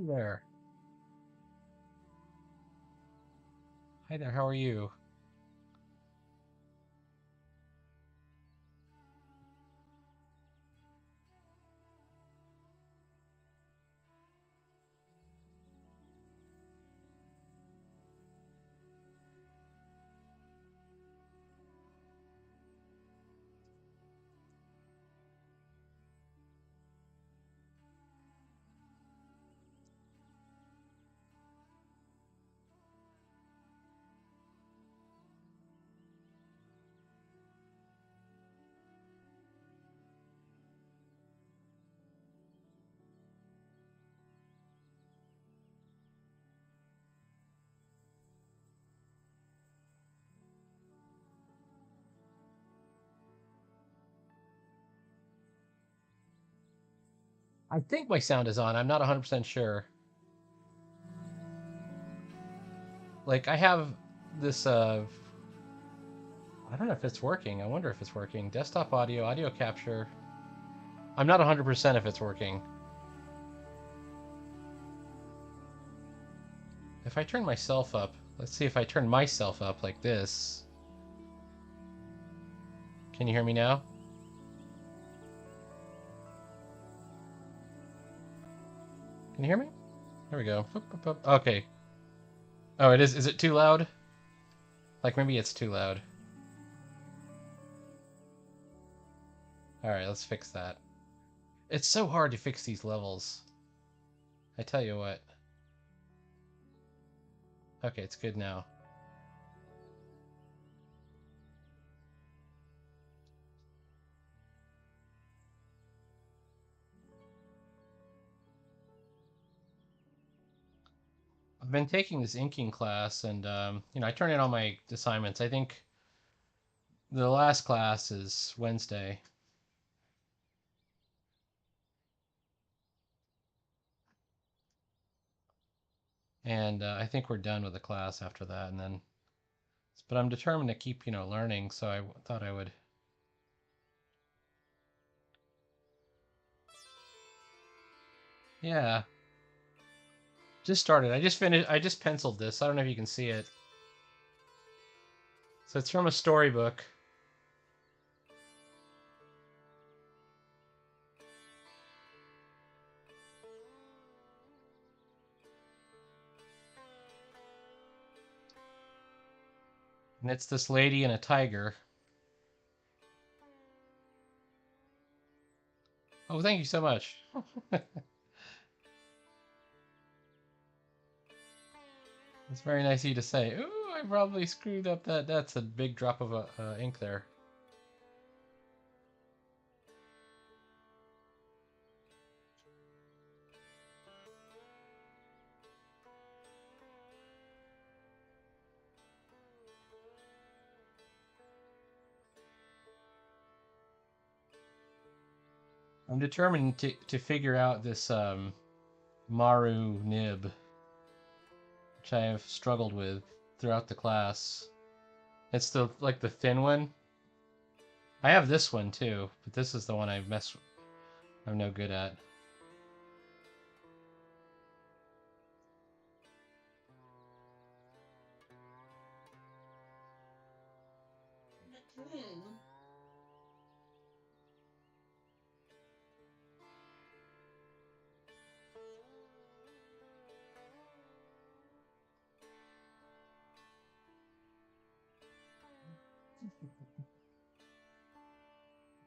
There. Hi there, how are you? I think my sound is on. I'm not 100% sure. Like, I have this, I don't know if it's working. I wonder if it's working. Desktop audio, audio capture. I'm not 100% if it's working. If I turn myself up, let's see if I turn myself up like this. Can you hear me now? Can you hear me? There we go. Okay. Oh, it is. Is it too loud? Like, maybe it's too loud. Alright, let's fix that. It's so hard to fix these levels. I tell you what. Okay, it's good now. I've been taking this inking class, and I turn in all my assignments. I think the last class is Wednesday, and I think we're done with the class after that. And then, but I'm determined to keep, learning. So I thought I would. Yeah, just started. I just finished. I just penciled this. I don't know if you can see it. So it's from a storybook. And it's this lady and a tiger. Oh, thank you so much. It's very nice of you to say. Ooh, I probably screwed up that. That's a big drop of ink there. I'm determined to figure out this Maru nib, which I have struggled with throughout the class. It's the thin one. I have this one too, but this is the one I'm no good at.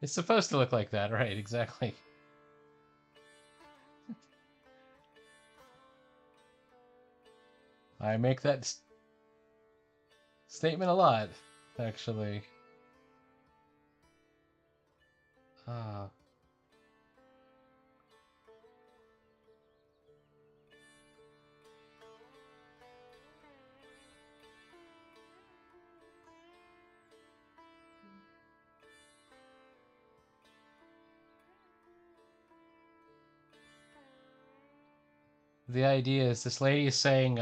It's supposed to look like that, right? Exactly. I make that statement a lot, actually. Ah. The idea is this lady is saying,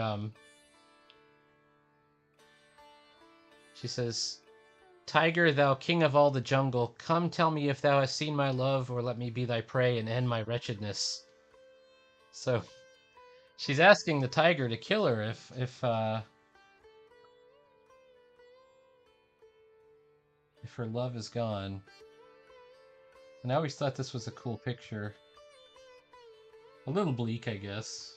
she says, Tiger, thou king of all the jungle, come tell me if thou hast seen my love, or let me be thy prey and end my wretchedness. So She's asking the tiger to kill her if her love is gone. And I always thought this was a cool picture. A little bleak, I guess.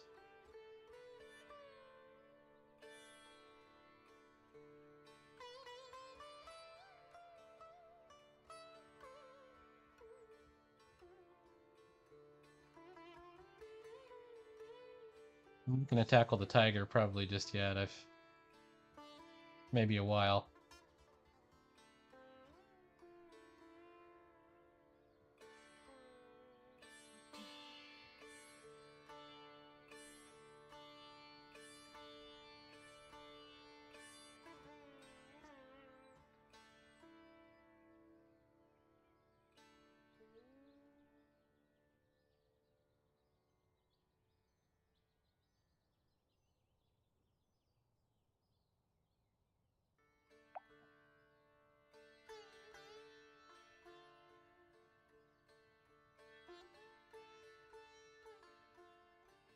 I'm not gonna tackle the tiger probably just yet. I've maybe a while.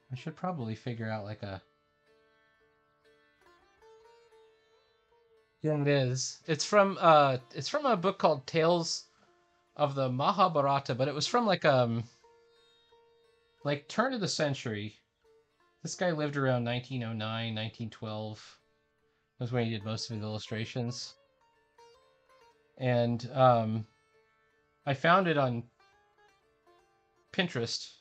I should probably figure out like a. Yeah, it is. It's from a book called Tales of the Mahabharata, but it was from like turn of the century. This guy lived around 1909, 1912. Was when he did most of his illustrations. And I found it on Pinterest.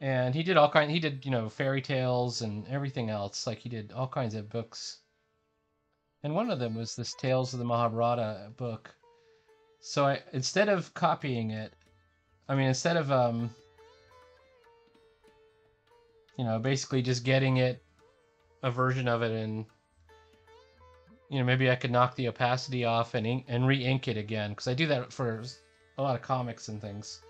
And he did he did, fairy tales and everything else. Like he did all kinds of books. And one of them was this Tales of the Mahabharata book. So instead of copying it, instead of basically just getting it a version of it, and maybe I could knock the opacity off and re-ink it again, because I do that for a lot of comics and things.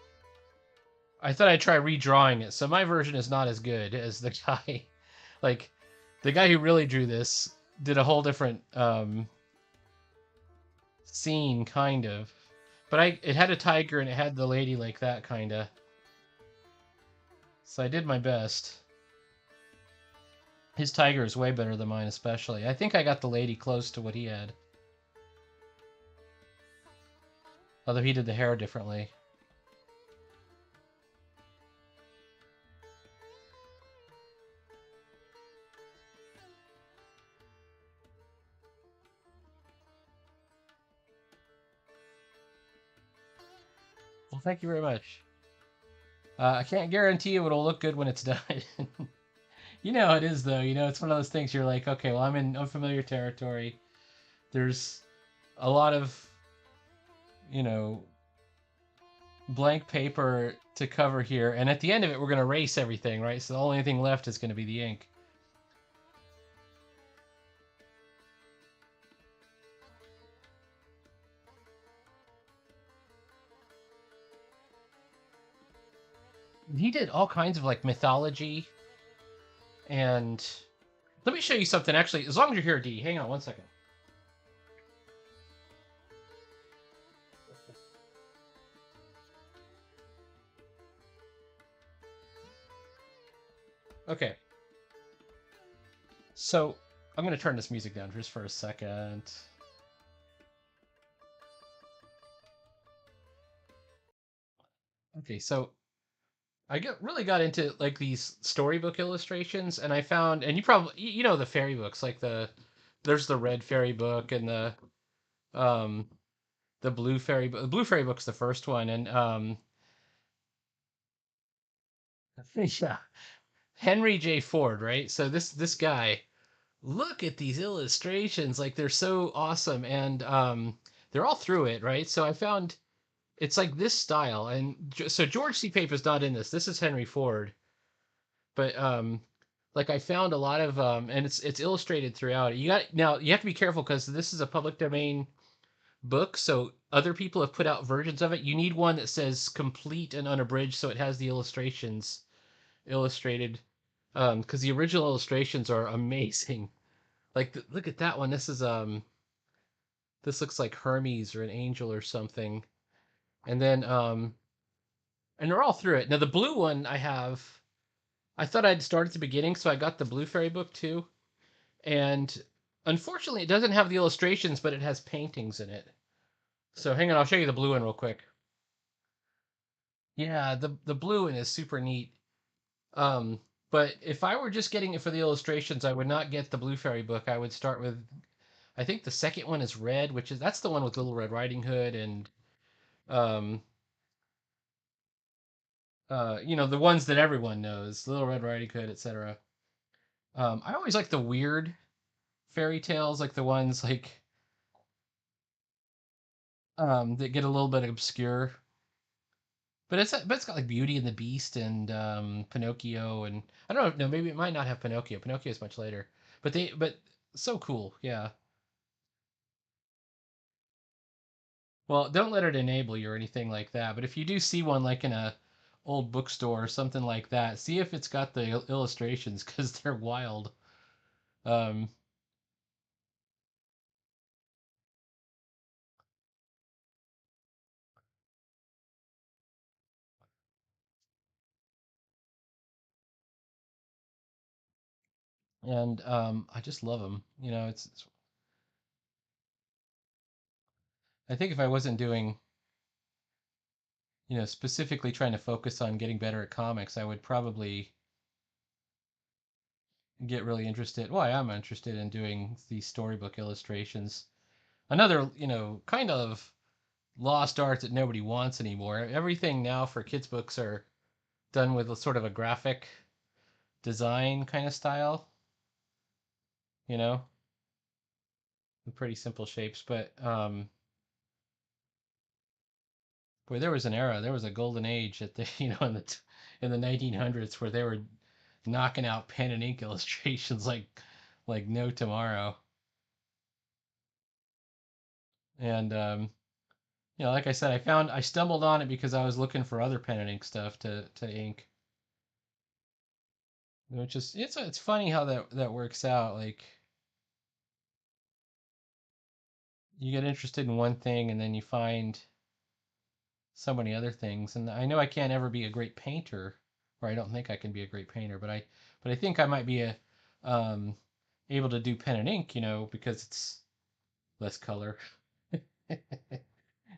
I thought I'd try redrawing it. So my version is not as good as the guy. Like the guy who really drew this did a whole different scene, kind of. But it had a tiger and it had the lady like that, kind of. So I did my best. His tiger is way better than mine, especially. I think I got the lady close to what he had. Although he did the hair differently. Well, thank you very much. I can't guarantee you it'll look good when it's done. You know how it is, though. It's one of those things you're like, okay, well, I'm in unfamiliar territory. There's a lot of, you know, blank paper to cover here. And at the end of it, we're going to erase everything, right? So the only thing left is going to be the ink. He did all kinds of like mythology. And let me show you something, actually. As long as you're here, D, hang on one second. Okay. So I'm going to turn this music down just for a second. Okay, so really got into like these storybook illustrations, and I found, and you probably the fairy books, like there's the red fairy book and um the blue fairy book. The blue fairy book's the first one, and yeah, Henry J. Ford, right? So this guy, look at these illustrations, like they're so awesome, and they're all through it, right? So I found it's like this style, and so George C. Pape is not in this. This is Henry Ford, but like I found a lot of and it's illustrated throughout. You have to be careful because this is a public domain book, so other people have put out versions of it. You need one that says complete and unabridged, so it has the illustrations illustrated, because the original illustrations are amazing. Like look at that one. This looks like Hermes or an angel or something. And then and they're all through it. Now the blue one I have, I thought I'd start at the beginning, so I got the Blue Fairy book too. And unfortunately, it doesn't have the illustrations, but it has paintings in it. So hang on, I'll show you the blue one real quick. Yeah, the blue one is super neat. Um, but if I were just getting it for the illustrations, I would not get the Blue Fairy book. I would start with, I think the second one is red, which is that's the one with Little Red Riding Hood and um the ones that everyone knows, Little Red Riding Hood, etc. I always like the weird fairy tales, like the ones like that get a little bit obscure. But it's got like Beauty and the Beast and Pinocchio and I don't know, no, maybe it might not have Pinocchio. Pinocchio is much later. But so cool, yeah. Well, don't let it enable you or anything like that. But if you do see one like in a old bookstore or something like that, see if it's got the illustrations because they're wild. Um, and I just love them. I think if I wasn't doing, specifically trying to focus on getting better at comics, I would probably get really interested. Well, I am interested in doing these storybook illustrations. Another, kind of lost art that nobody wants anymore. Everything now for kids' books are done with a sort of a graphic design kind of style, you know, with pretty simple shapes. But boy, there was an era, there was a golden age at the in the 1900s where they were knocking out pen and ink illustrations like no tomorrow. And like I said, I stumbled on it because I was looking for other pen and ink stuff to ink, which is it's funny how that works out. Like you get interested in one thing and then you find so many other things. And I know I can't ever be a great painter, or I don't think I can be a great painter, but I think I might be um, able to do pen and ink, because it's less color.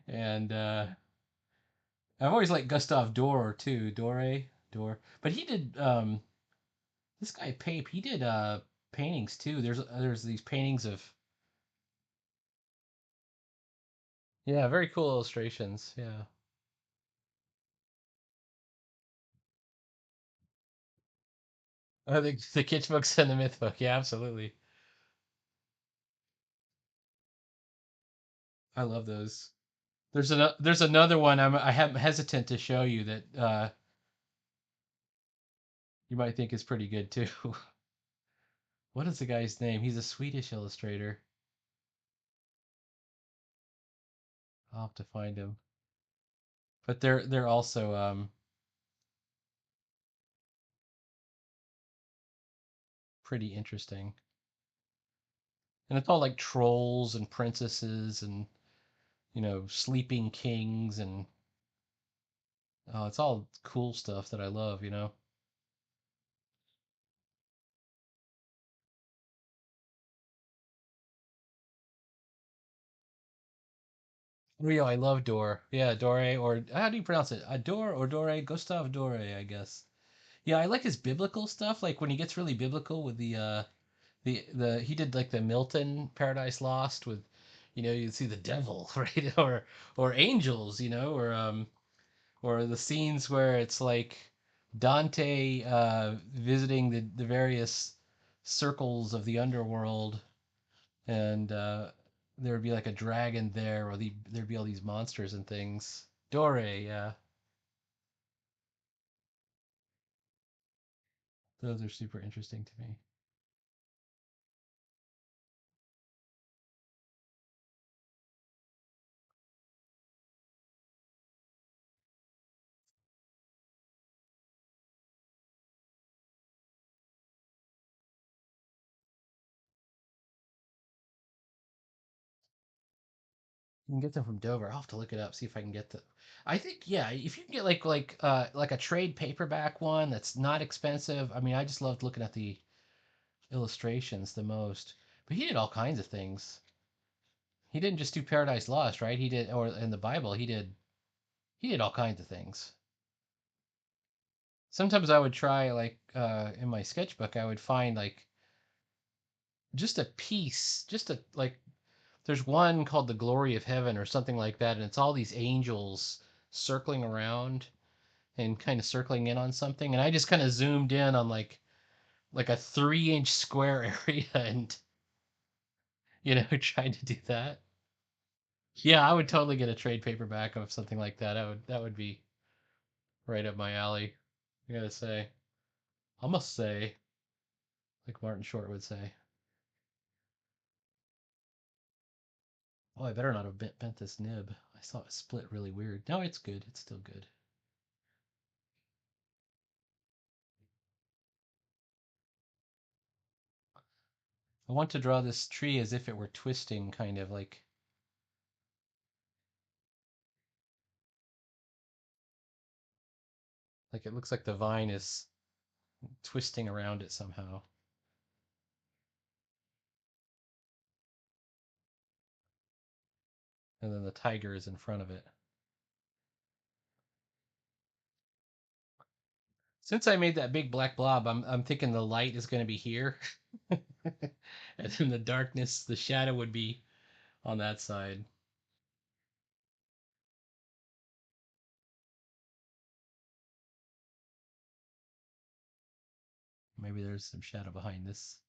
And I've always liked Gustave Doré too, Dore, but he did this guy Pape. He did paintings too. There's these paintings of yeah, very cool illustrations. Yeah, I think the Kitsch books and the Myth book. Yeah, absolutely. I love those. There's another one I'm hesitant to show you that you might think is pretty good too. What is the guy's name? He's a Swedish illustrator. I'll have to find him. But they're also pretty interesting. And it's all like trolls and princesses and sleeping kings and oh, it's all cool stuff that I love. Oh, yeah, I love Dore. Yeah, Dore or how do you pronounce it? Adore or Dore? Gustav Dore, I guess. Yeah, I like his biblical stuff. Like when he gets really biblical with the he did like the Milton Paradise Lost with, you see the devil, right? Or angels, or the scenes where it's like Dante visiting the various circles of the underworld and there would be like a dragon there or there'd be all these monsters and things. Dore, yeah. Those are super interesting to me. You can get them from Dover. I'll have to look it up, see if I can get the. I think yeah, if you can get like a trade paperback one that's not expensive. I mean, I just loved looking at the illustrations the most. But he did all kinds of things. He didn't just do Paradise Lost, right? He did, or in the Bible, he did all kinds of things. Sometimes I would try like in my sketchbook, I would find like just a piece, just a like there's one called The Glory of Heaven or something like that, and it's all these angels circling around and kind of circling in on something, and I just kind of zoomed in on like a 3-inch square area and trying to do that. Yeah, I would totally get a trade paperback of something like that. That would be right up my alley. I gotta say, I must say, like Martin Short would say. Oh, I better not have bent this nib. I saw it split really weird. No, it's good. It's still good. I want to draw this tree as if it were twisting, kind of like it looks like the vine is twisting around it somehow. And then the tiger is in front of it. Since I made that big black blob, I'm thinking the light is going to be here, and then the darkness, the shadow would be on that side. Maybe there's some shadow behind this.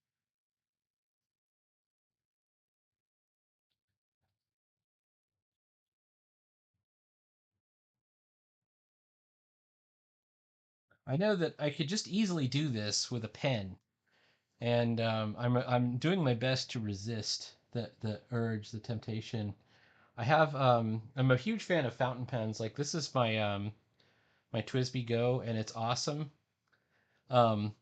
I know that I could just easily do this with a pen, and I'm doing my best to resist the urge, the temptation. I'm a huge fan of fountain pens. Like this is my Twisby Go, and it's awesome. Um,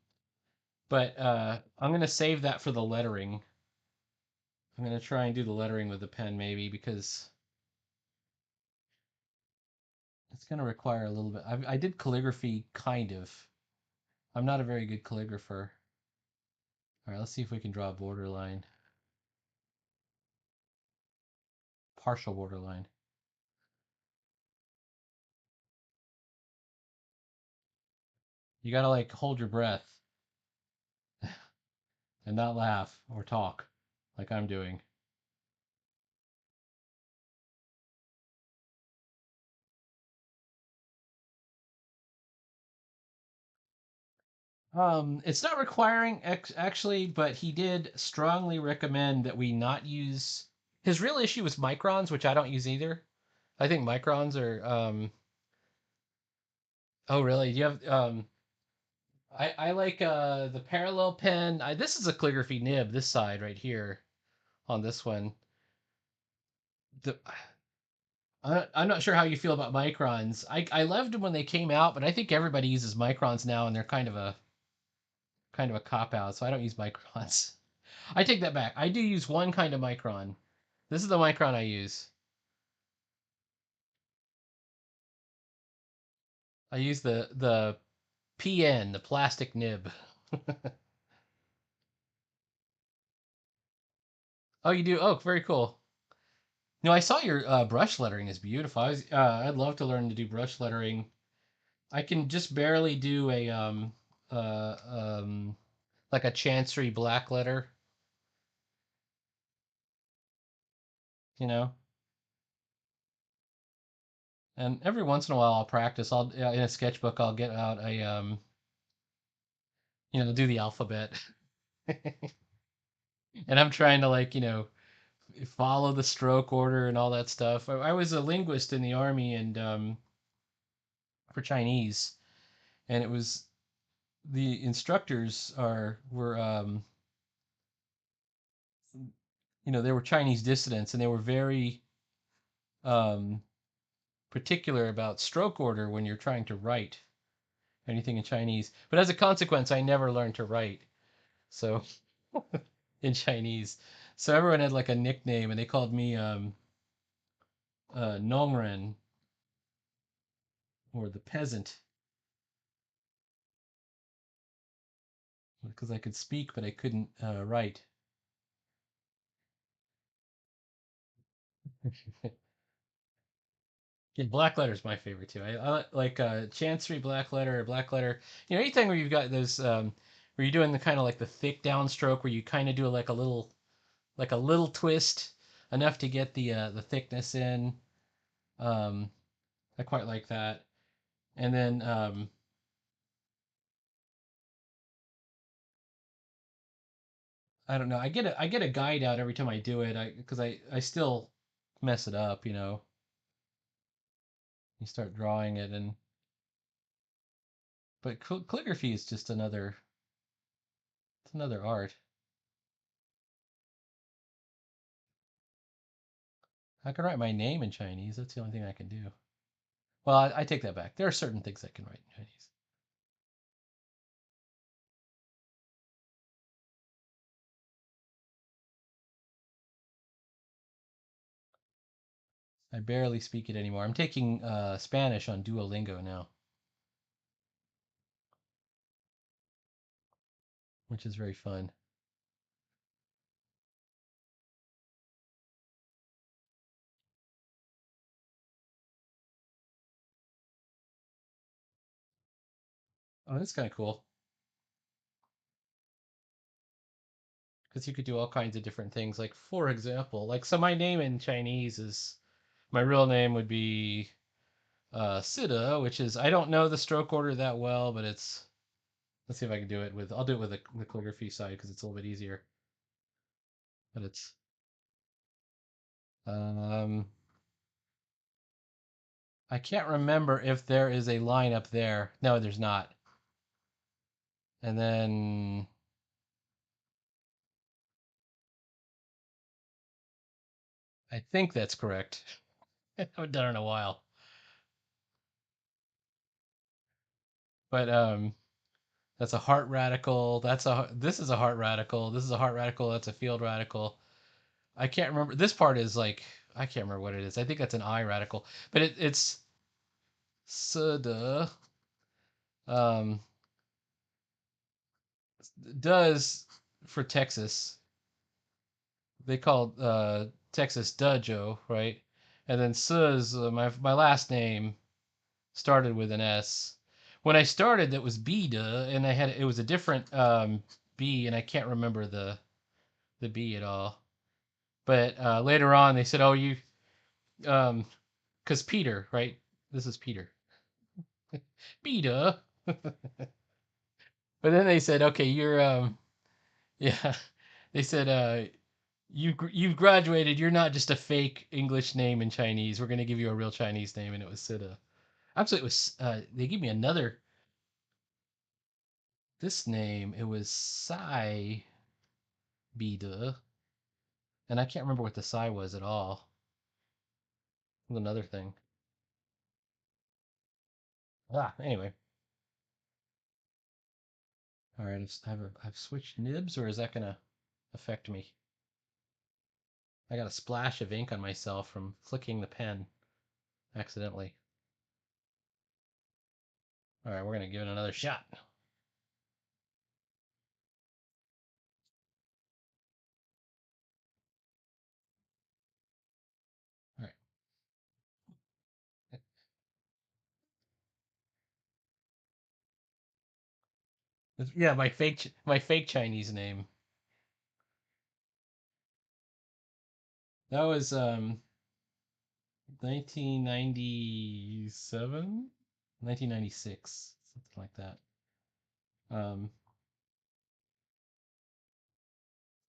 but I'm gonna save that for the lettering. I'm gonna try and do the lettering with the pen maybe because it's gonna require a little bit. I did calligraphy kind of. I'm not a very good calligrapher. All right, let's see if we can draw a borderline, partial borderline. You gotta like hold your breath and not laugh or talk like I'm doing. It's not requiring actually, but he did strongly recommend that we not use. His real issue was microns, which I don't use either. I think microns are. Oh, really? Do you have? I like the parallel pen. This is a calligraphy nib. This side right here on this one. The I'm not sure how you feel about microns. I loved them when they came out, but I think everybody uses microns now, and they're kind of a cop out. So I don't use microns. I take that back. I do use one kind of micron. This is the micron I use. I use the PN, the plastic nib. Oh, you do? Oh, very cool. No, I saw your brush lettering is beautiful. I'd love to learn to do brush lettering. I can just barely do a uh, um, like a chancery black letter, you know. And every once in a while, I'll practice. I'll in a sketchbook, I'll get out do the alphabet, and I'm trying to follow the stroke order and all that stuff. I was a linguist in the army and for Chinese, and it was the instructors are were they were Chinese dissidents, and they were very um, particular about stroke order when you're trying to write anything in Chinese. But as a consequence, I never learned to write. So in Chinese, so everyone had like a nickname, and they called me Nongren, or the peasant, because I could speak but I couldn't write. Yeah, black letter is my favorite too. I like Chancery black letter or black letter. You know, anything where you've got those where you're doing the kind of like the thick downstroke where you kind of do like a little twist enough to get the thickness in. Um, I quite like that. And then I don't know. I get a guide out every time I do it. I still mess it up. You know, you start drawing it and but calligraphy is just another art. I can write my name in Chinese. That's the only thing I can do. Well, I take that back. There are certain things I can write in Chinese. I barely speak it anymore. I'm taking Spanish on Duolingo now, which is very fun. Oh, that's kind of cool because you could do all kinds of different things. Like, for example, like, so my name in Chinese is my real name would be Sida, which is I don't know the stroke order that well, but it's let's see if I can do it with I'll do it with the calligraphy side because it's a little bit easier. But it's um I can't remember if there is a line up there. No, there's not. And then I think that's correct. I haven't done it in a while. But that's a heart radical. This is a heart radical. This is a heart radical. That's a field radical. I can't remember. This part is like I can't remember what it is. I think that's an I radical. But it's Suda. Um, does for Texas. They call Texas Dojo, right? And then Suz, my last name started with an S. When I started, that was Bida, and it was a different B, and I can't remember the B at all. But later on, they said, "Oh, you," because Peter, right? This is Peter, Bida. But then they said, "Okay, you're yeah." They said, you've graduated. You're not just a fake English name in Chinese. We're gonna give you a real Chinese name," and it was Sida. Actually, it was. They gave me another this name. It was Sai Bida, and I can't remember what the Sai was at all. Another thing. Anyway. All right. I've switched nibs, or is that gonna affect me? I got a splash of ink on myself from flicking the pen accidentally. All right, we're gonna give it another shot. All right. Yeah, my fake Chinese name. That was 1997, 1996, something like that. Um,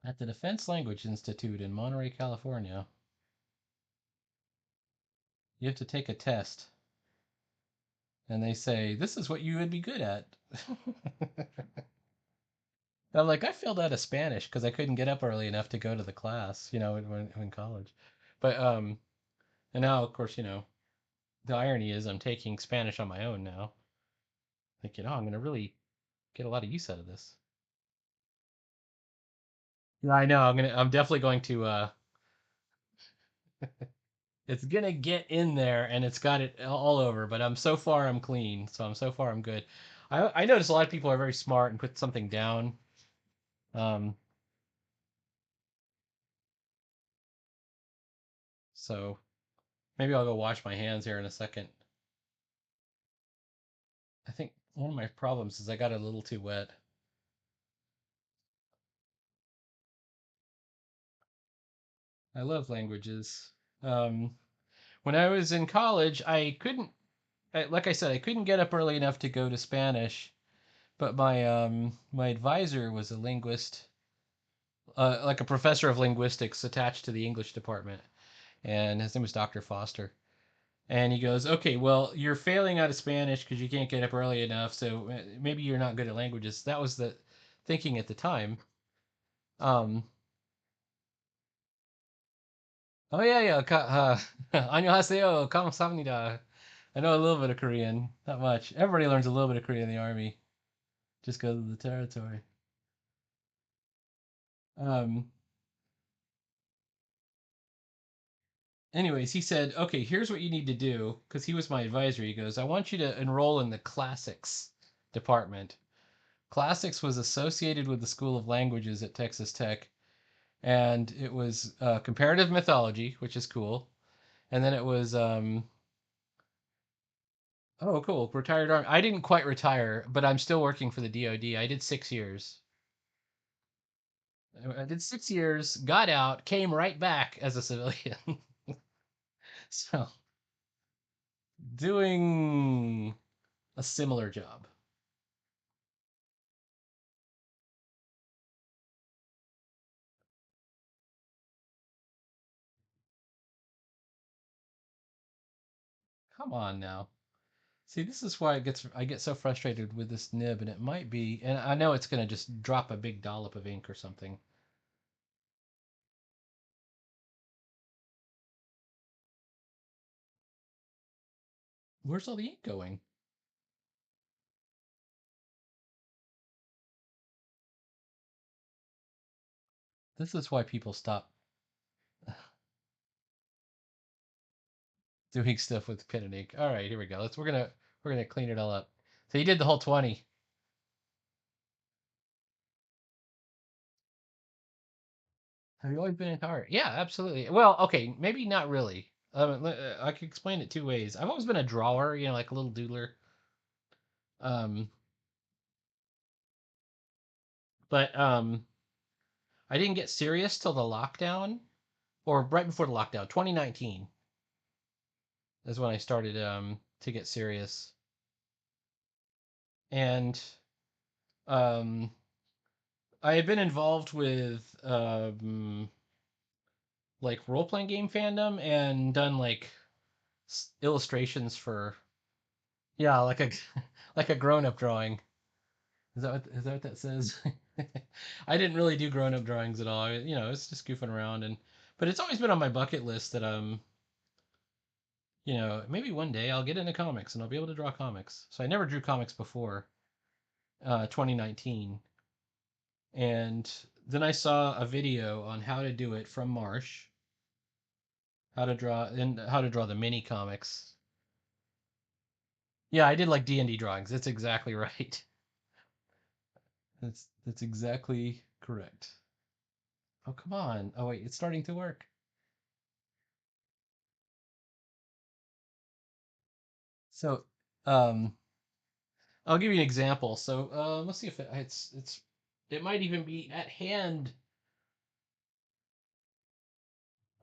at the Defense Language Institute in Monterey, California, you have to take a test, and they say this is what you would be good at. I'm like, I failed out of Spanish because I couldn't get up early enough to go to the class, you know, in college. But and now of course, you know, the irony is I'm taking Spanish on my own now. Thinking, oh, I'm gonna really get a lot of use out of this. Yeah, I know. I'm definitely going to It's gonna get in there, and it's got it all over. But I'm clean, so so far I'm good. I notice a lot of people are very smart and put something down. Um, so maybe I'll go wash my hands here in a second. I think one of my problems is I got a little too wet. I love languages. Um, when I was in college, like I said, I couldn't get up early enough to go to Spanish, but my advisor was a linguist, like a professor of linguistics attached to the English department, and his name was Dr. Foster. And he goes, "Okay, well, you're failing out of Spanish because you can't get up early enough, so maybe you're not good at languages." That was the thinking at the time. Um, oh yeah, yeah. 안녕하세요. 감사합니다. I know a little bit of Korean, not much. Everybody learns a little bit of Korean in the army, just because of the territory. Um, anyways, he said, "Okay, here's what you need to do," because he was my advisor. He goes, "I want you to enroll in the classics department." Classics was associated with the School of Languages at Texas Tech, and it was comparative mythology, which is cool. And then it was oh, cool, retired army. I didn't quite retire, but I'm still working for the DoD. I did 6 years. I did 6 years, got out, came right back as a civilian. So doing a similar job. Come on now. See, this is why I get so frustrated with this nib, and it might be, and I know it's gonna just drop a big dollop of ink or something. Where's all the ink going? This is why people stop doing stuff with pen and ink. All right, here we go. We're gonna clean it all up. So you did the whole 20. Have you always been into art? Yeah, absolutely. Well, okay, maybe not really. I could explain it two ways. I've always been a drawer, like a little doodler. Um, but I didn't get serious till the lockdown, or right before the lockdown, 2019 is when I started to get serious. And um, I had been involved with like role playing game fandom and done like illustrations for yeah, like a like a grown up drawing. Is that what that says? I didn't really do grown up drawings at all. It's just goofing around but it's always been on my bucket list that maybe one day I'll get into comics and I'll be able to draw comics. So I never drew comics before 2019. And then I saw a video on how to do it from Marsh, how to draw the mini comics. Yeah, I did like D&D drawings. That's exactly right. That's exactly correct. Oh, come on. Oh, wait, it's starting to work. So, um, I'll give you an example. So, let's see if it might even be at hand,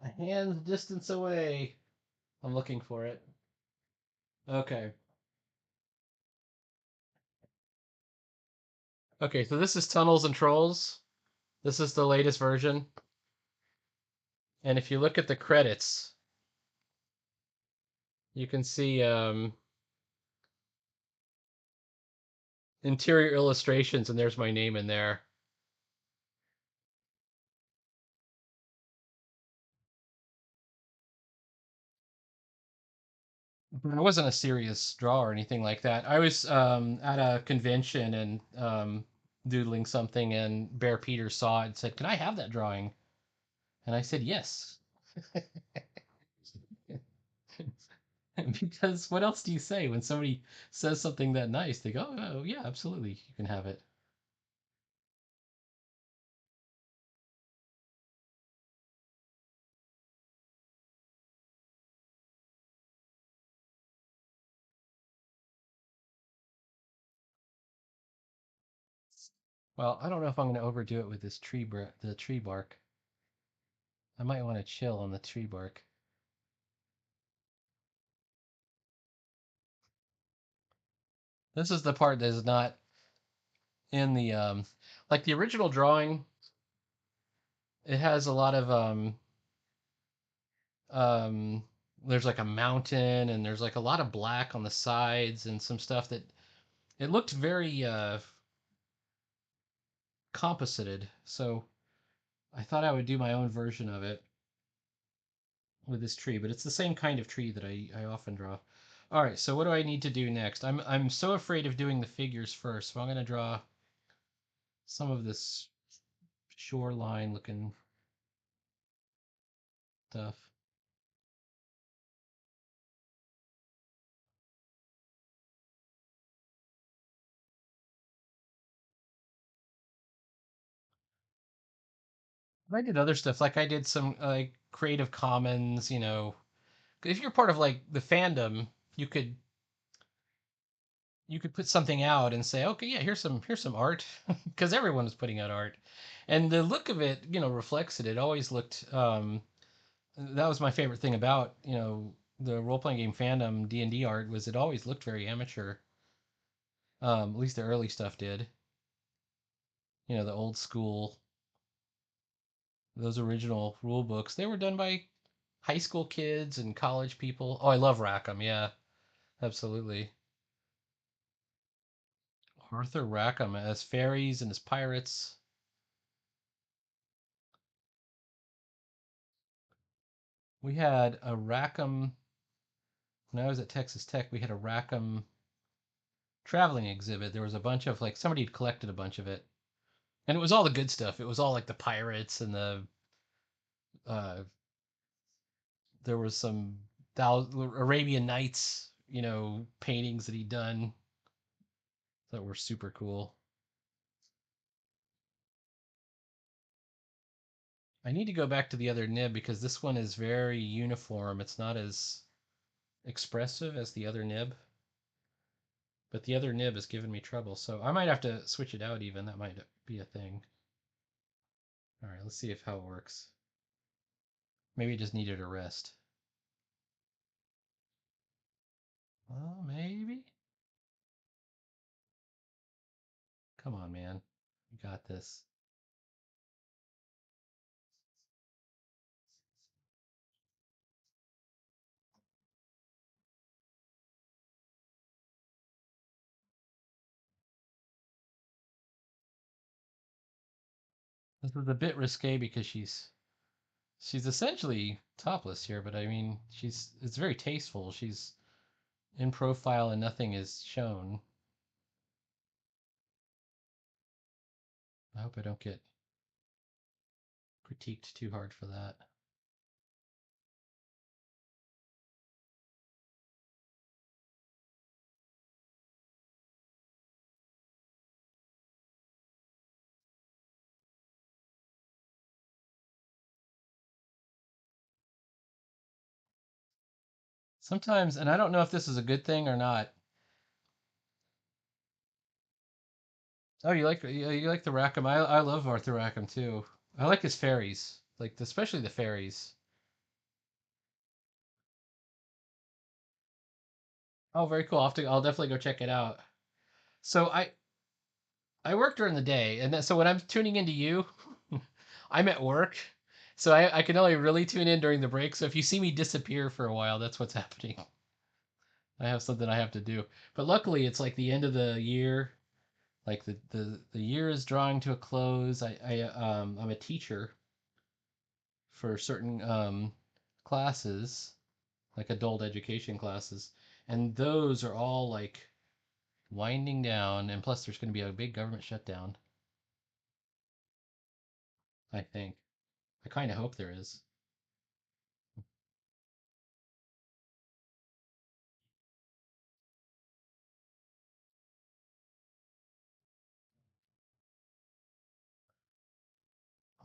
a hand's distance away. I'm looking for it. Okay. Okay, so this is Tunnels and Trolls. This is the latest version. And if you look at the credits, you can see interior illustrations, and there's my name in there. But I wasn't a serious drawer or anything like that. I was at a convention and doodling something, and Bear Peter saw it and said, "Can I have that drawing?" And I said, "Yes." Because what else do you say when somebody says something that nice? They go, "Oh, yeah, absolutely, you can have it." Well, I don't know if I'm going to overdo it with this the tree bark. I might want to chill on the tree bark. This is the part that is not in the like the original drawing. It has a lot of um there's like a mountain and there's like a lot of black on the sides and some stuff that it looked very composited. So I thought I would do my own version of it with this tree, but it's the same kind of tree that I often draw. All right, so what do I need to do next? I'm so afraid of doing the figures first, so I'm going to draw some of this shoreline looking stuff. I did other stuff, like I did some like Creative Commons, you know. If you're part of like the fandom, you could you could put something out and say, okay, yeah, here's some art, because everyone was putting out art, and the look of it, you know, reflects it. It always looked. That was my favorite thing about the role playing game fandom D&D art was it always looked very amateur. At least the early stuff did. You know, the old school, those original rule books. They were done by high school kids and college people. Oh, I love Rackham. Yeah, absolutely. Arthur Rackham as fairies and as pirates. We had a Rackham when I was at Texas Tech. We had a Rackham traveling exhibit. There was a bunch of like somebody had collected a bunch of it, and it was all the good stuff. It was all like the pirates and the uh, there was some Arabian Nights, you know, paintings that he'd done that were super cool. I need to go back to the other nib because this one is very uniform. It's not as expressive as the other nib, but the other nib has given me trouble. So I might have to switch it out even. That might be a thing. All right, let's see if how it works. Maybe it just needed a rest. Well, maybe. Come on, man. You got this. This is a bit risque because she's essentially topless here, but I mean, she's it's very tasteful. She's in profile and nothing is shown. I hope I don't get critiqued too hard for that. Sometimes, and I don't know if this is a good thing or not. Oh, you like the Rackham? I love Arthur Rackham too. I like his fairies, like especially the fairies. Oh, very cool. I'll definitely go check it out. So I work during the day, and so when I'm tuning into you, I'm at work, so I can only really tune in during the break. So if you see me disappear for a while, that's what's happening. I have something I have to do. But luckily, it's like the end of the year. Like the year is drawing to a close. I'm a teacher for certain classes, like adult education classes, and those are all like winding down. And plus, there's going to be a big government shutdown. I think. I kind of hope there is.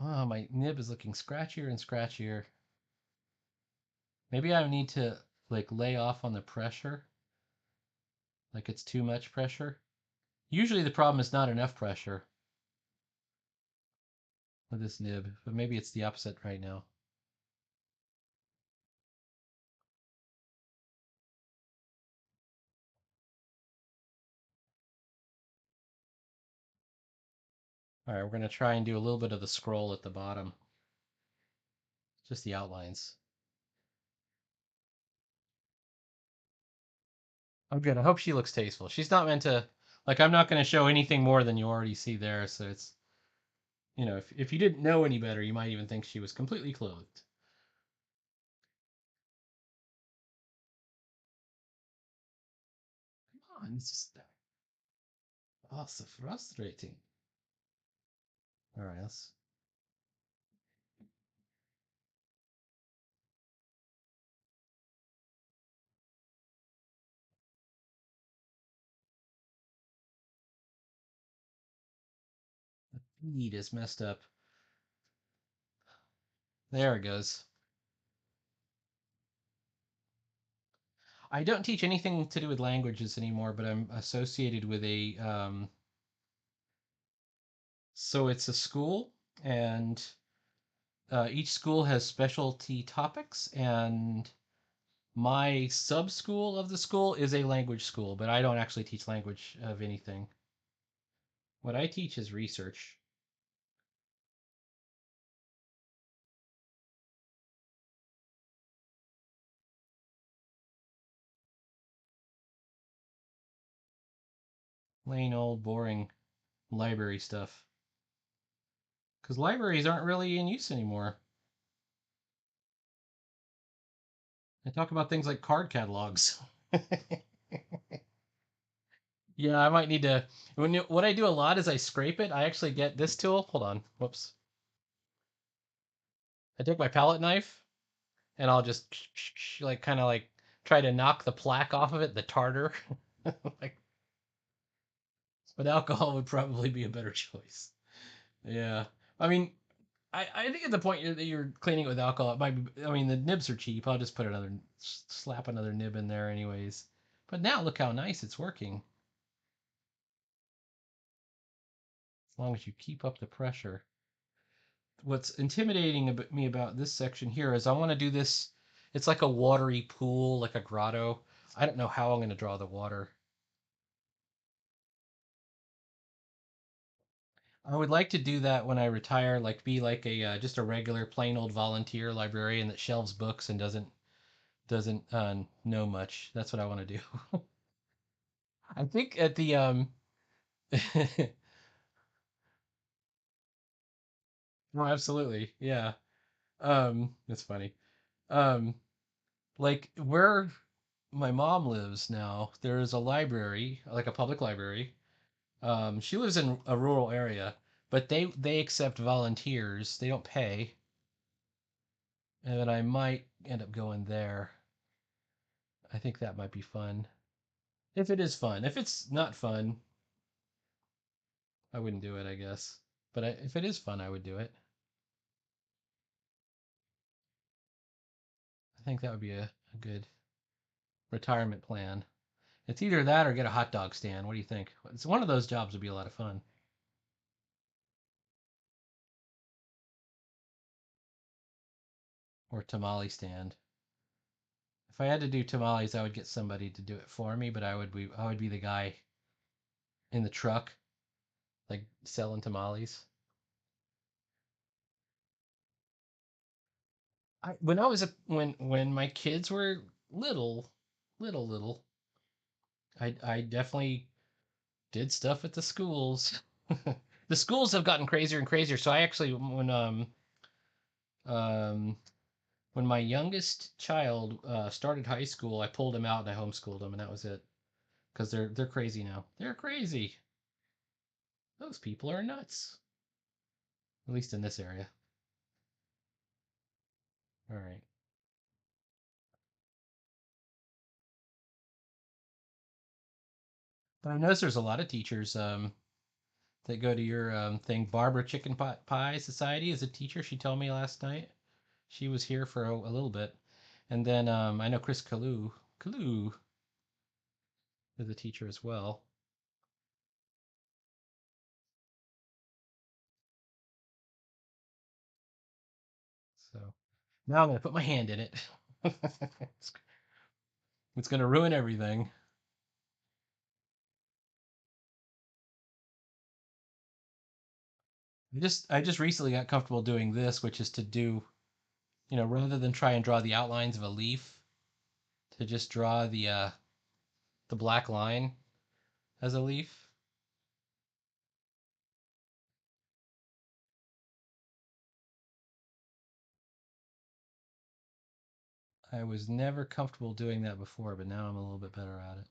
Oh, my nib is looking scratchier and scratchier. Maybe I need to like lay off on the pressure, like it's too much pressure. Usually the problem is not enough pressure with this nib, but maybe it's the opposite right now. All right, we're going to try and do a little bit of the scroll at the bottom, just the outlines. I'm good. I hope she looks tasteful. She's not meant to, like, I'm not going to show anything more than you already see there. So it's, if you didn't know any better, you might even think she was completely clothed. Come on, it's just, oh, so frustrating. All right, let's, the feed is messed up. There it goes. I don't teach anything to do with languages anymore, but I'm associated with so it's a school, and each school has specialty topics, and my sub school of the school is a language school, but I don't actually teach language of anything. What I teach is research. Plain old boring library stuff. Because libraries aren't really in use anymore. I talk about things like card catalogs. Yeah, I might need to. What I do a lot is I scrape it. I actually get this tool. Hold on. Whoops. I take my palette knife and I'll just like kind of like try to knock the plaque off of it, the tartar. Like, but alcohol would probably be a better choice. Yeah. I mean, I think at the point that you're cleaning it with alcohol, it might be. I mean, the nibs are cheap. I'll just put another slap another nib in there, anyways. But now look how nice it's working. As long as you keep up the pressure. What's intimidating me about this section here is I want to do this. It's like a watery pool, like a grotto. I don't know how I'm going to draw the water. I would like to do that when I retire, like be like a just a regular plain old volunteer librarian that shelves books and doesn't know much. That's what I want to do. I think at the no, absolutely, yeah. It's funny. Um, like where my mom lives now, there is a library, like a public library. She lives in a rural area, but they accept volunteers. They don't pay, and then I might end up going there. I think that might be fun. If it is fun. If it's not fun, I wouldn't do it, I guess. But if it is fun, I would do it. I think that would be a good retirement plan. It's either that or get a hot dog stand. What do you think? It's one of those jobs would be a lot of fun. Or tamale stand. If I had to do tamales, I would get somebody to do it for me, but I would be the guy in the truck, like selling tamales. When I was when my kids were little, I definitely did stuff at the schools. The schools have gotten crazier and crazier. So I actually um when my youngest child started high school, I pulled him out and I homeschooled him, and that was it. Because they're crazy now. They're crazy. Those people are nuts. At least in this area. All right. But I noticed there's a lot of teachers. that go to your thing. Barbara Chicken Pie Society is a teacher. She told me last night. She was here for a little bit. And then I know Chris Kalu is a teacher as well. So now I'm going to put my hand in it. it's, it's going to ruin everything. I just recently got comfortable doing this, which is to do, rather than try and draw the outlines of a leaf, to just draw the black line as a leaf. I was never comfortable doing that before, but now I'm a little bit better at it.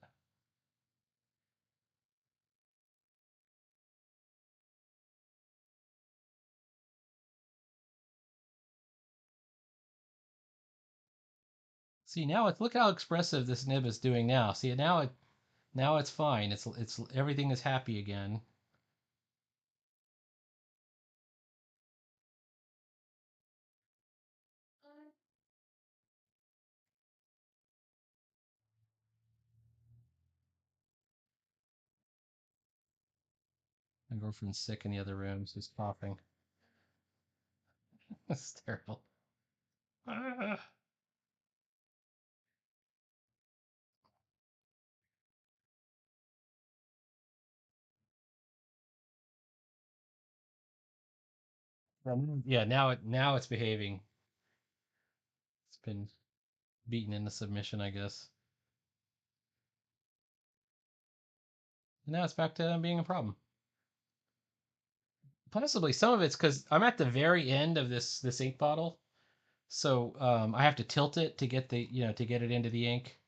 See, now look how expressive this nib is doing now. See, now it's fine. It's everything is happy again. My girlfriend's sick in the other room. She's coughing. That's terrible. Ah. Yeah, now it's behaving. It's been beaten into submission, I guess. And now it's back to being a problem. Possibly some of it's because I'm at the very end of this ink bottle, so I have to tilt it to get to get it into the ink.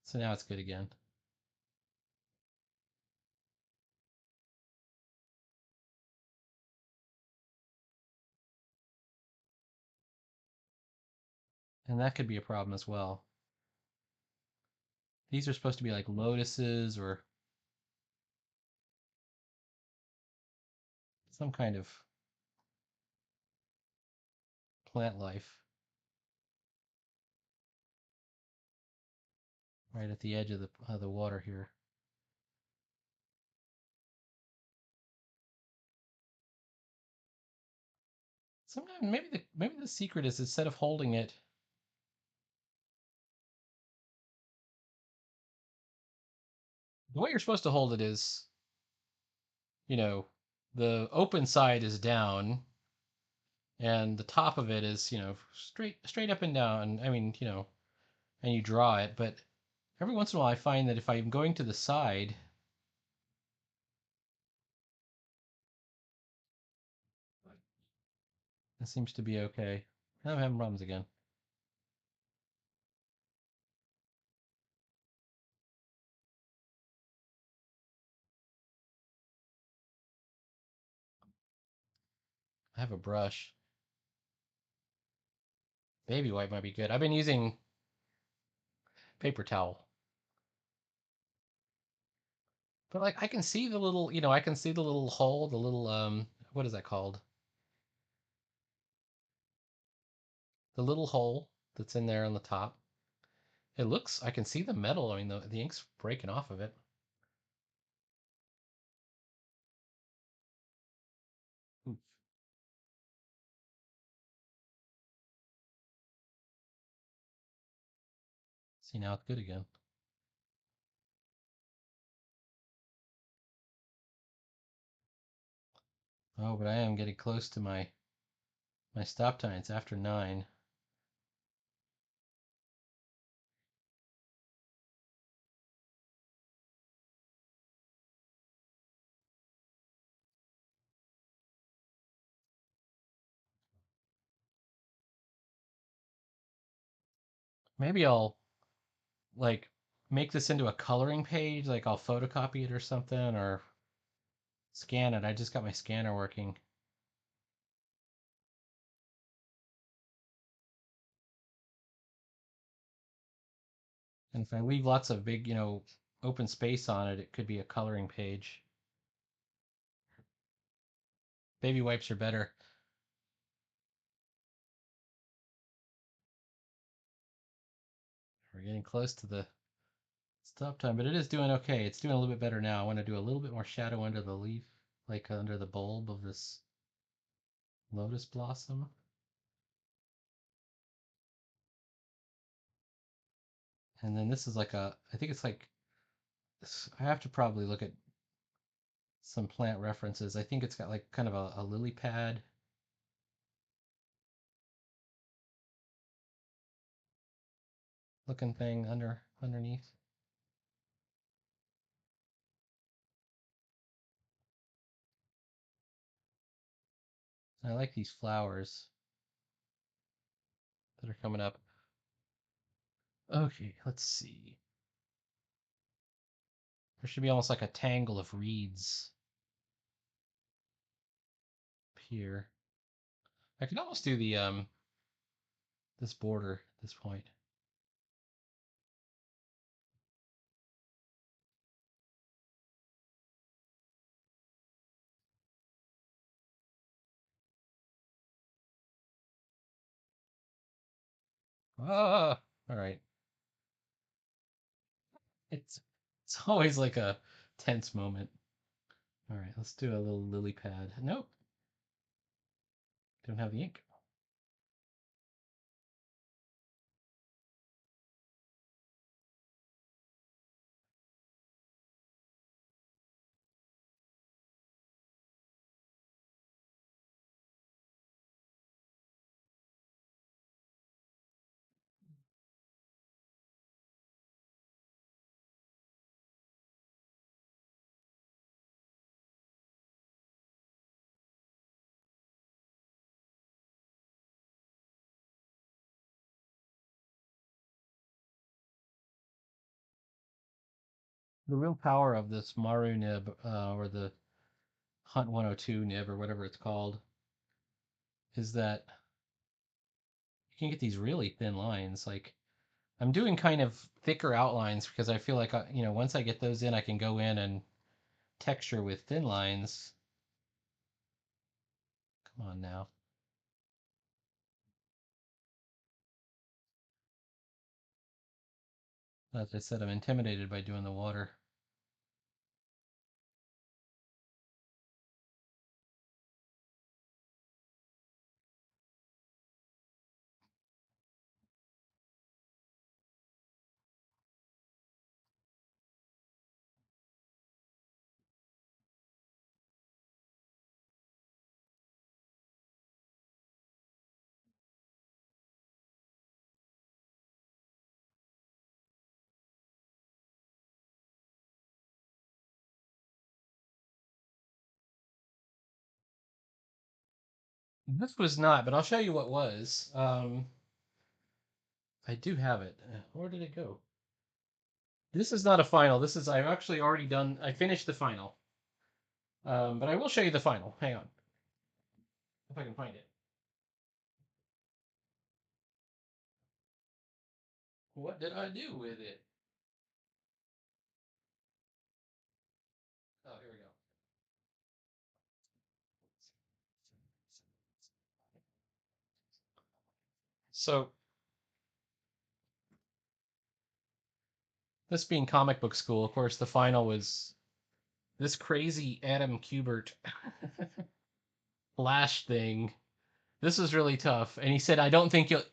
So now it's good again. And that could be a problem as well. These are supposed to be like lotuses or some kind of plant life right at the edge of the water here. Sometimes maybe the secret is instead of holding it, the way you're supposed to hold it is, you know, the open side is down and the top of it is, straight up and down. I mean, and you draw it, but every once in a while I find that if I'm going to the side, it seems to be okay. I'm having problems again. I have a brush. Baby wipe might be good. I've been using paper towel. But like I can see the little, I can see the little hole, the little what is that called? The little hole that's in there on the top. I can see the metal. I mean, the ink's breaking off of it. Oof. See, now it's good again. Oh, but I am getting close to my stop time. It's after 9. Maybe I'll like make this into a coloring page, like I'll photocopy it or something or scan it. I just got my scanner working. And if I leave lots of big, open space on it, it could be a coloring page. Baby wipes are better. We're getting close to the stop time, but it is doing okay. It's doing a little bit better now. I want to do a little bit more shadow under the leaf, like under the bulb of this lotus blossom. And then this is like I think it's like, I have to probably look at some plant references. I think it's got like kind of a lily pad looking thing underneath. I like these flowers that are coming up. Okay, let's see. There should be almost like a tangle of reeds up here. I can almost do the this border at this point. Ah, all right. It's it's always like a tense moment. All right, let's do a little lily pad. Nope, don't have the ink. The real power of this Maru nib, or the Hunt 102 nib, or whatever it's called, is that you can get these really thin lines. Like, I'm doing kind of thicker outlines because I feel like, once I get those in, I can go in and texture with thin lines. Come on now. As I said, I'm intimidated by doing the water. This was not, but I'll show you what was. I do have it. Where did it go? This is not a final. I've actually already done, I finished the final. But I will show you the final. Hang on, if I can find it. What did I do with it? Oh, here we go. So, this being comic book school, of course, the final was this crazy Adam Kubert Flash thing. This was really tough, and he said, "I don't think you'll."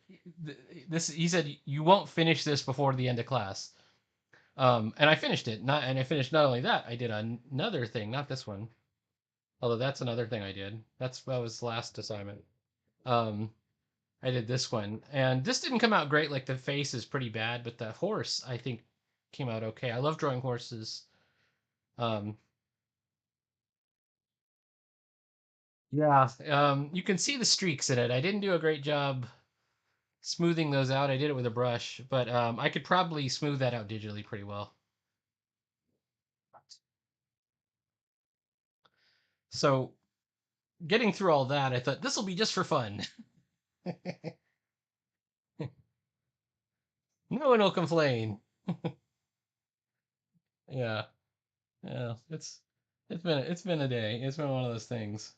This he said, "You won't finish this before the end of class." And I finished it. And I finished not only that, I did another thing, not this one, although that's another thing I did. That was last assignment. Um, I did this one, and this didn't come out great. Like the face is pretty bad, but the horse I think came out okay. I love drawing horses. Um, yeah, you can see the streaks in it. I didn't do a great job smoothing those out. I did it with a brush, but I could probably smooth that out digitally pretty well. So getting through all that, I thought this will be just for fun. No one will complain. Yeah, yeah. It's been a day. It's been one of those things.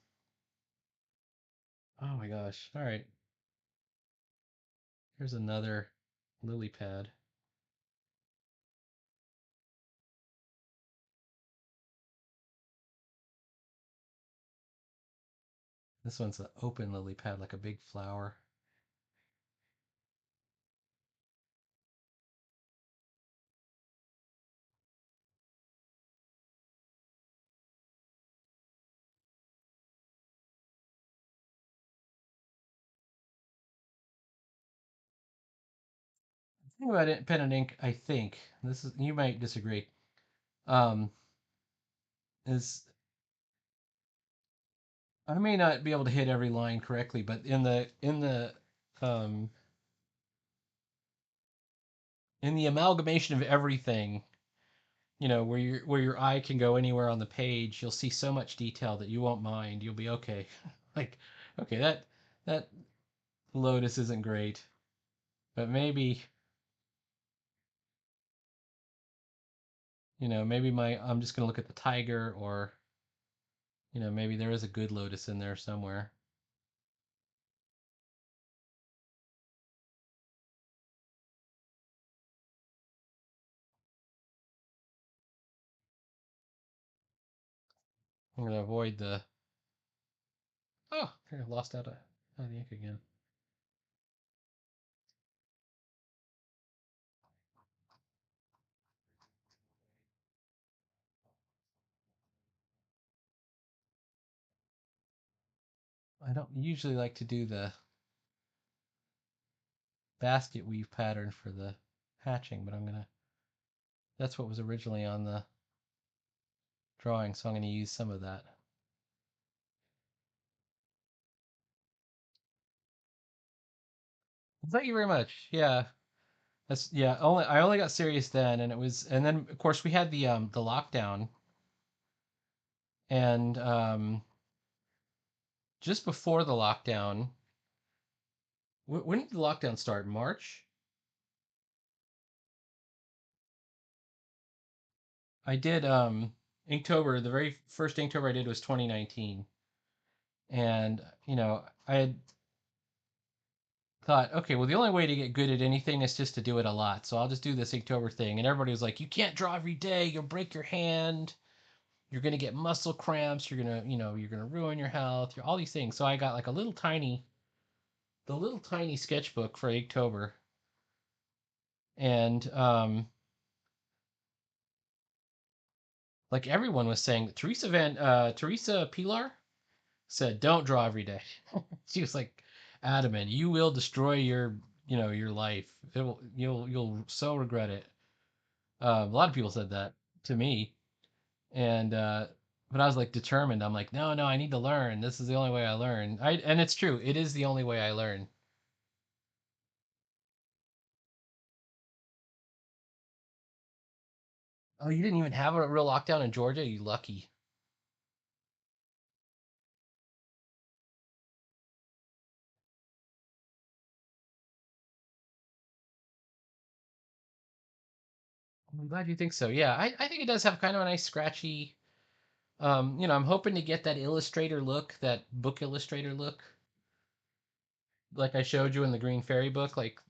Oh my gosh. All right. Here's another lily pad. This one's an open lily pad, like a big flower. The thing about it, pen and ink, I think this is you might disagree. Um, is I may not be able to hit every line correctly, but um, in the amalgamation of everything, where your eye can go anywhere on the page, you'll see so much detail that you won't mind. You'll be okay. Like, okay, that lotus isn't great, but maybe maybe my I'm just gonna look at the tiger, or maybe there is a good lotus in there somewhere. I'm gonna avoid the oh, here, I lost out of the ink again. I don't usually like to do the basket weave pattern for the hatching, but I'm gonna. That's what was originally on the drawing, so I'm gonna use some of that. Thank you very much. Yeah, that's yeah. I only got serious then, and then of course we had the lockdown, and just before the lockdown, when did the lockdown start? March. I did Inktober. The very first Inktober I did was 2019, and I had thought, okay, well the only way to get good at anything is just to do it a lot. So I'll just do this Inktober thing, and everybody was like, you can't draw every day. You'll break your hand. You're gonna get muscle cramps. You're gonna ruin your health. All these things. So I got like the little tiny sketchbook for Inktober, and like everyone was saying, Teresa Pilar said, don't draw every day. She was like adamant, you will destroy your life. You'll so regret it. A lot of people said that to me, and but I was like determined. I'm like, no, no, I need to learn. This is the only way I learn. And it's true. It is the only way I learn. Oh, you didn't even have a real lockdown in Georgia? You lucky. I'm glad you think so. Yeah, I think it does have kind of a nice scratchy. I'm hoping to get that illustrator look, that book illustrator look, like I showed you in the Green Fairy book. Like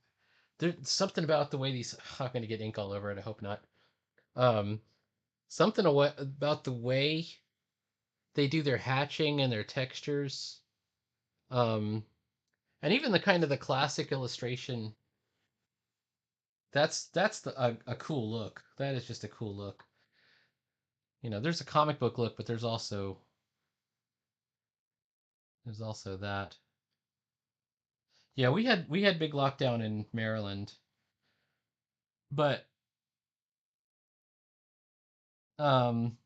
there's something about the way these. I'm gonna get ink all over it. I hope not. Um, something about the way they do their hatching and their textures. Um, and even the kind of the classic illustration. A cool look. That is just a cool look. There's a comic book look, but there's also that. Yeah, we had big lockdown in Maryland, but um,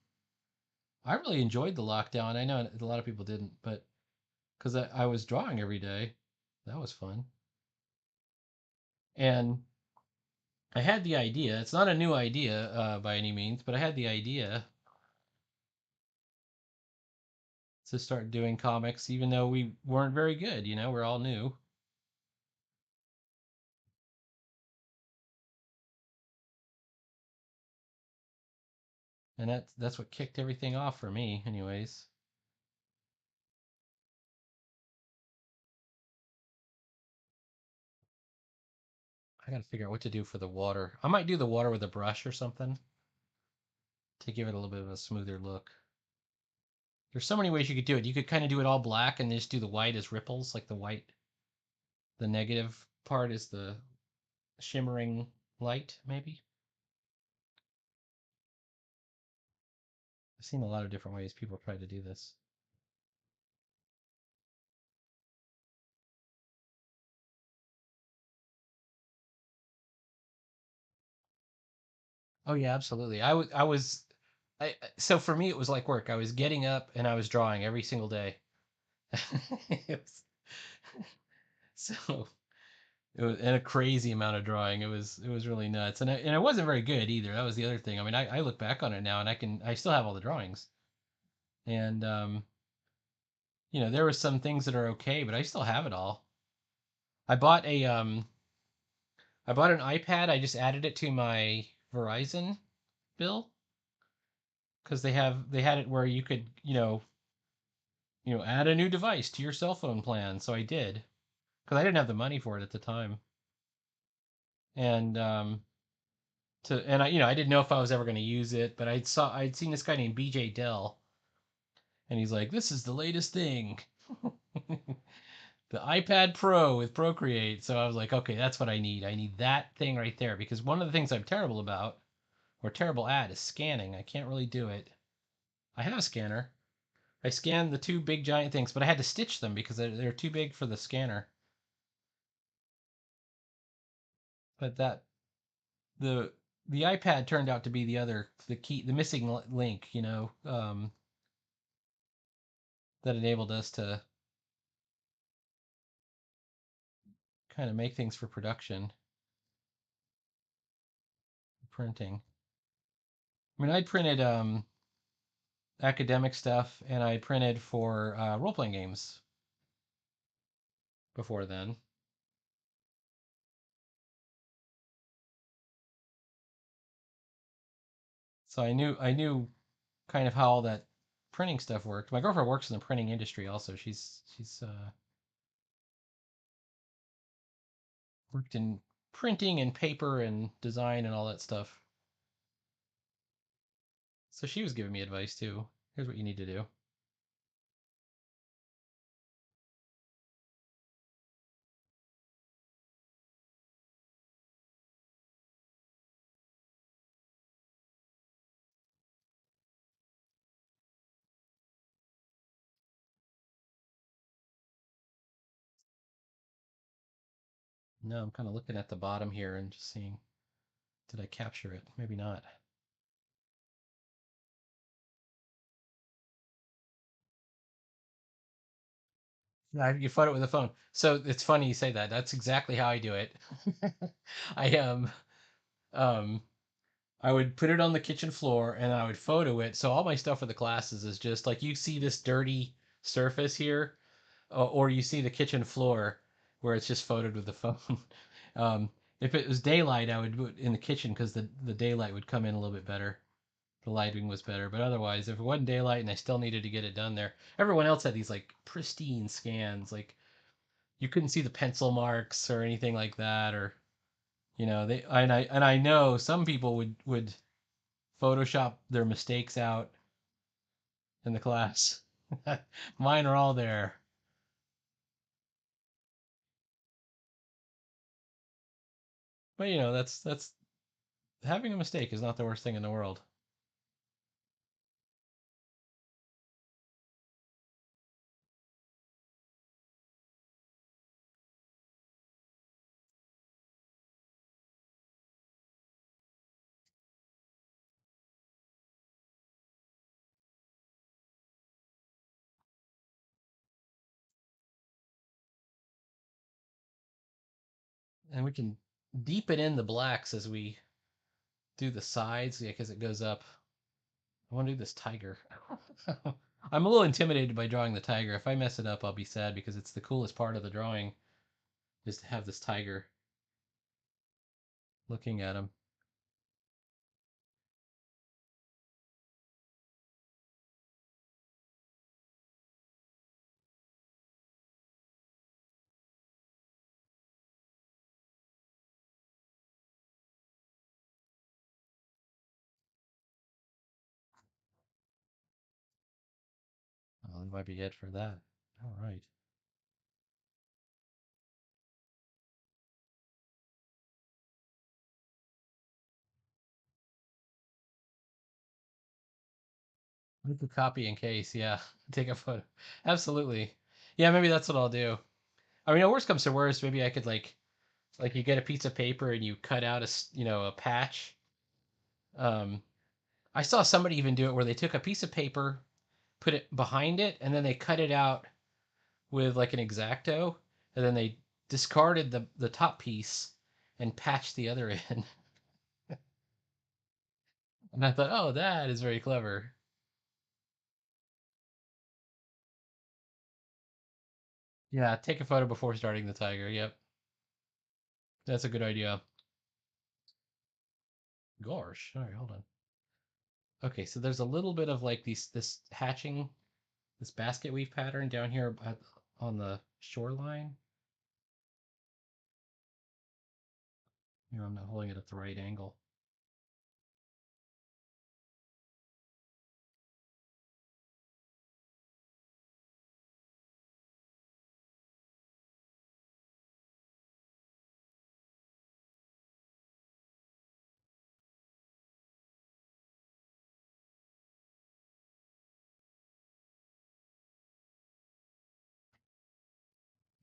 I really enjoyed the lockdown. I know a lot of people didn't, but because I was drawing every day, that was fun. And I had the idea. It's not a new idea by any means, but I had the idea to start doing comics, even though we weren't very good. We're all new, and that's what kicked everything off for me, anyways. I gotta figure out what to do for the water. I might do the water with a brush or something to give it a little bit of a smoother look. There's so many ways you could do it. You could kind of do it all black and just do the white as ripples, like the white. The negative part is the shimmering light, maybe. I've seen a lot of different ways people try to do this. Oh yeah, absolutely. So for me it was like work. I was getting up and I was drawing every single day. It was- so it was and a crazy amount of drawing. It was really nuts. And I wasn't very good either. That was the other thing. I mean, I look back on it now and I still have all the drawings. And there were some things that are okay, but I still have it all. I bought a I bought an iPad. I just added it to my Verizon bill because they had it where you could, add a new device to your cell phone plan. So I did because I didn't have the money for it at the time. And I didn't know if I was ever going to use it, but I'd seen this guy named BJ Dell, and he's like, "This is the latest thing." The iPad Pro with Procreate. So I was like, okay, that's what I need. I need that thing right there because one of the things I'm terrible about or terrible at is scanning. I can't really do it. I have a scanner. I scanned the two big giant things, but I had to stitch them because they're too big for the scanner. But the the iPad turned out to be the missing link, that enabled us to kind of make things for production, printing. I mean, I printed academic stuff and I printed for role playing games before then. So I knew kind of how all that printing stuff worked. My girlfriend works in the printing industry also. She's worked in printing and paper and design and all that stuff. So she was giving me advice too. Here's what you need to do. No, I'm kind of looking at the bottom here and just seeing, did I capture it? Maybe not. No, you photo it with a phone. So it's funny you say that. That's exactly how I do it. I um I would put it on the kitchen floor and I would photo it. So all my stuff for the classes is just like you see this dirty surface here, or you see the kitchen floor where it's just photoed with the phone. um, if it was daylight, I would do it in the kitchen because the daylight would come in a little bit better. The lighting was better. But otherwise, if it wasn't daylight and I still needed to get it done there, everyone else had these like pristine scans. Like you couldn't see the pencil marks or anything like that, or they and I know some people would Photoshop their mistakes out in the class. Mine are all there. But that's having a mistake is not the worst thing in the world. And we can deepen in the blacks as we do the sides, yeah, because it goes up. I want to do this tiger. I'm a little intimidated by drawing the tiger. If I mess it up, I'll be sad because it's the coolest part of the drawing is to have this tiger looking at him. one might be it for that. All right. Make a copy in case, yeah. Take a photo. Absolutely. Yeah, maybe that's what I'll do. I mean, worst comes to worst, maybe I could like you get a piece of paper and you cut out a patch. Um, I saw somebody even do it where they took a piece of paper, put it behind it, and then they cut it out with like an X-Acto, and then they discarded the top piece and patched the other end. And I thought, oh, that is very clever. Yeah, take a photo before starting the tiger. Yep, that's a good idea. Gosh, all right, hold on. Okay, so there's a little bit of like this hatching, this basket weave pattern down here on the shoreline. Here, I'm not holding it at the right angle.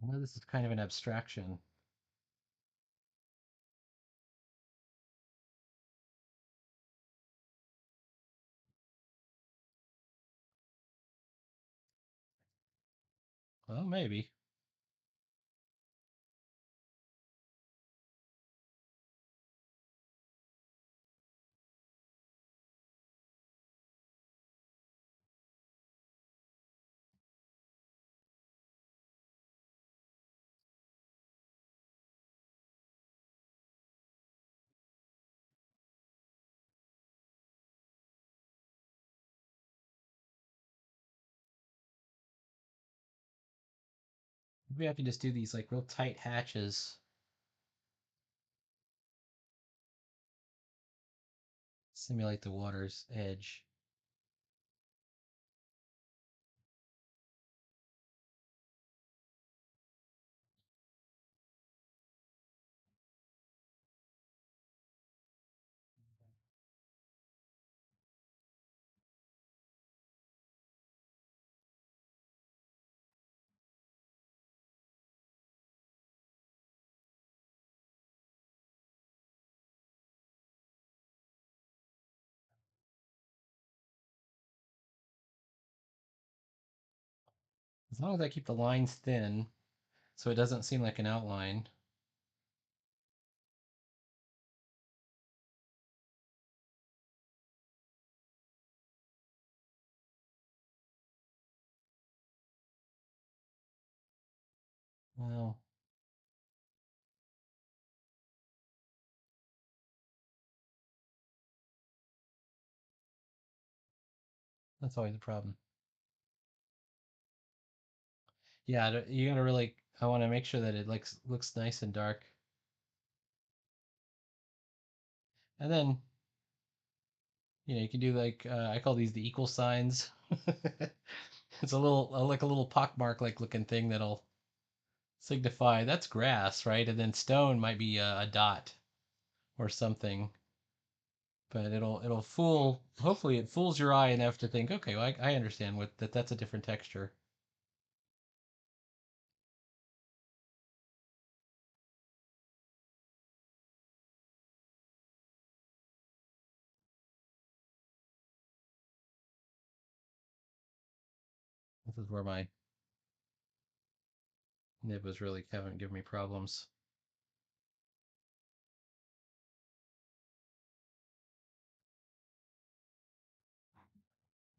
I know this is kind of an abstraction. Well, maybe. Maybe I can just do these like real tight hatches, simulate the water's edge. As long as I keep the lines thin, so it doesn't seem like an outline. Well, that's always a problem. Yeah, you gotta really. I want to make sure that it looks nice and dark, and then you can do like I call these the equal signs. It's a little like a little pockmark like looking thing that'll signify that's grass, right? And then stone might be a dot or something. But it'll fool. Hopefully, it fools your eye enough to think, okay, well, I understand that's a different texture. This is where my nib was really giving me problems.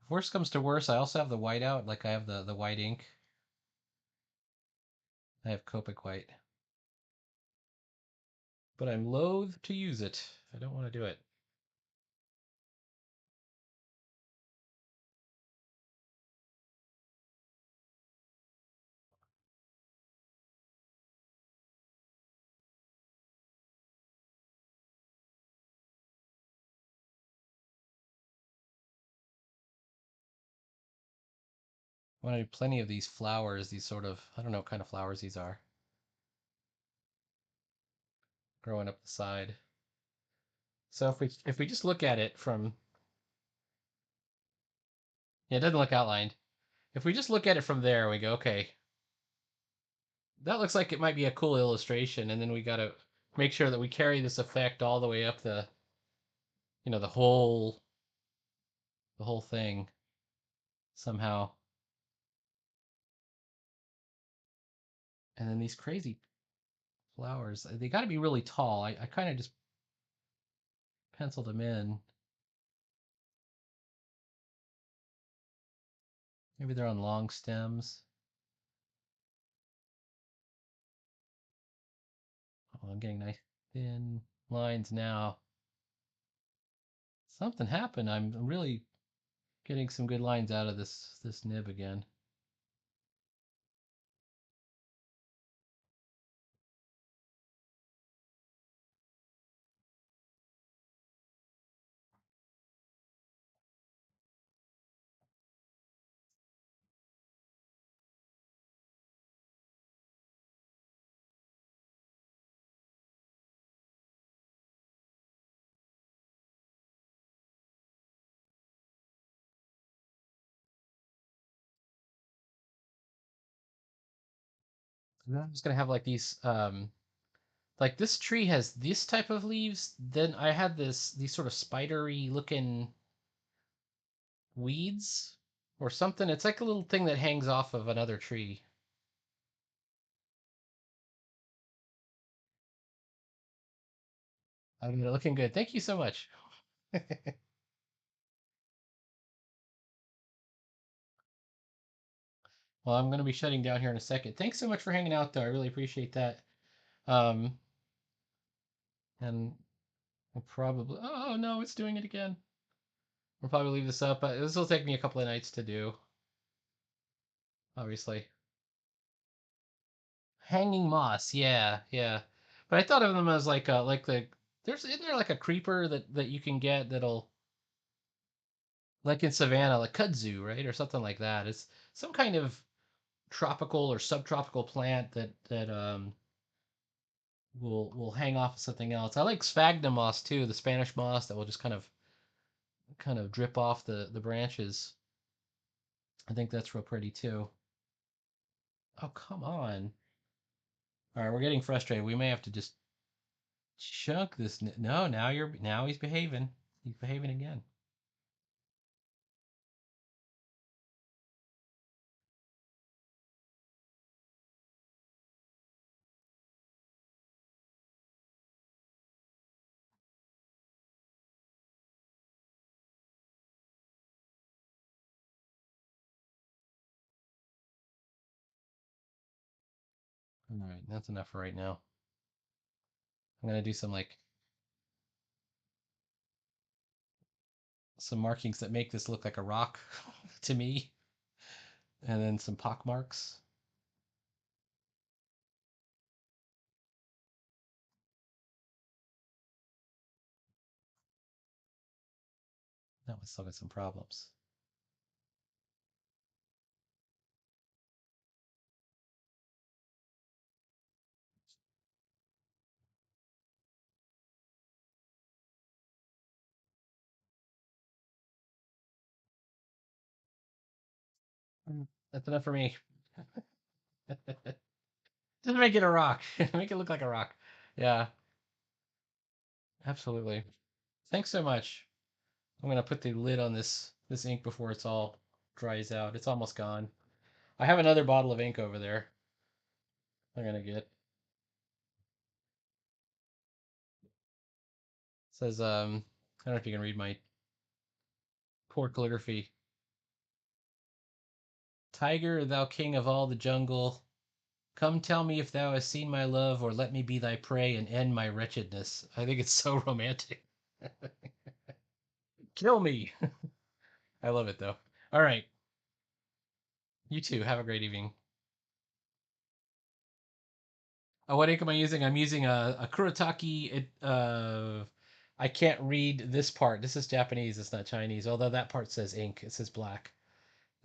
If worst comes to worst, I also have the white out. Like I have the white ink. I have Copic white, but I'm loath to use it. I don't want to do it. I want to do plenty of these flowers, these sort of, I don't know what kind of flowers these are, growing up the side. So if we just look at it from, yeah, it doesn't look outlined. If we just look at it from there, we go, okay, that looks like it might be a cool illustration, and then we got to make sure that we carry this effect all the way up the, the whole thing somehow. And then these crazy flowers, they got to be really tall. I kind of just penciled them in. Maybe they're on long stems. Oh, I'm getting nice thin lines now. Something happened. I'm really getting some good lines out of this nib again. And then I'm just gonna have like these like this tree has this type of leaves. Then I had these sort of spidery looking weeds or something. It's like a little thing that hangs off of another tree. I mean, looking good. Thank you so much. Well, I'm going to be shutting down here in a second. Thanks so much for hanging out, though. I really appreciate that. Um, and we'll probably. Oh no, it's doing it again. We'll probably leave this up. This will take me a couple of nights to do, obviously. Hanging moss, yeah, yeah. But I thought of them as like the isn't there like a creeper that you can get that'll like in Savannah, like kudzu, right, or something like that. It's some kind of tropical or subtropical plant that will hang off of something else. I like sphagnum moss too, the Spanish moss that will just kind of drip off the branches. I think that's real pretty too. Oh, come on. All right, we're getting frustrated. We may have to just chunk this. No, now he's behaving. He's behaving again. All right, that's enough for right now. I'm gonna do some markings that make this look like a rock to me, and then some pock marks. That was still got some problems. That's enough for me. Just make it a rock. Make it look like a rock. Yeah, absolutely. Thanks so much. I'm gonna put the lid on this ink before it's all dries out. It's almost gone. I have another bottle of ink over there. I'm gonna get. It says I don't know if you can read my poor calligraphy. Tiger, thou king of all the jungle, come tell me if thou hast seen my love, or let me be thy prey and end my wretchedness. I think it's so romantic. Kill me. I love it though. All right. You too. Have a great evening. What ink am I using? I'm using a Kuretake. I can't read this part. This is Japanese. It's not Chinese. Although that part says ink. It says black.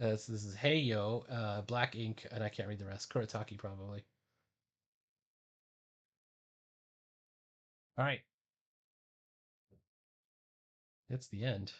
This is Hey Yo, black ink, and I can't read the rest. Kuretake, probably. All right. It's the end.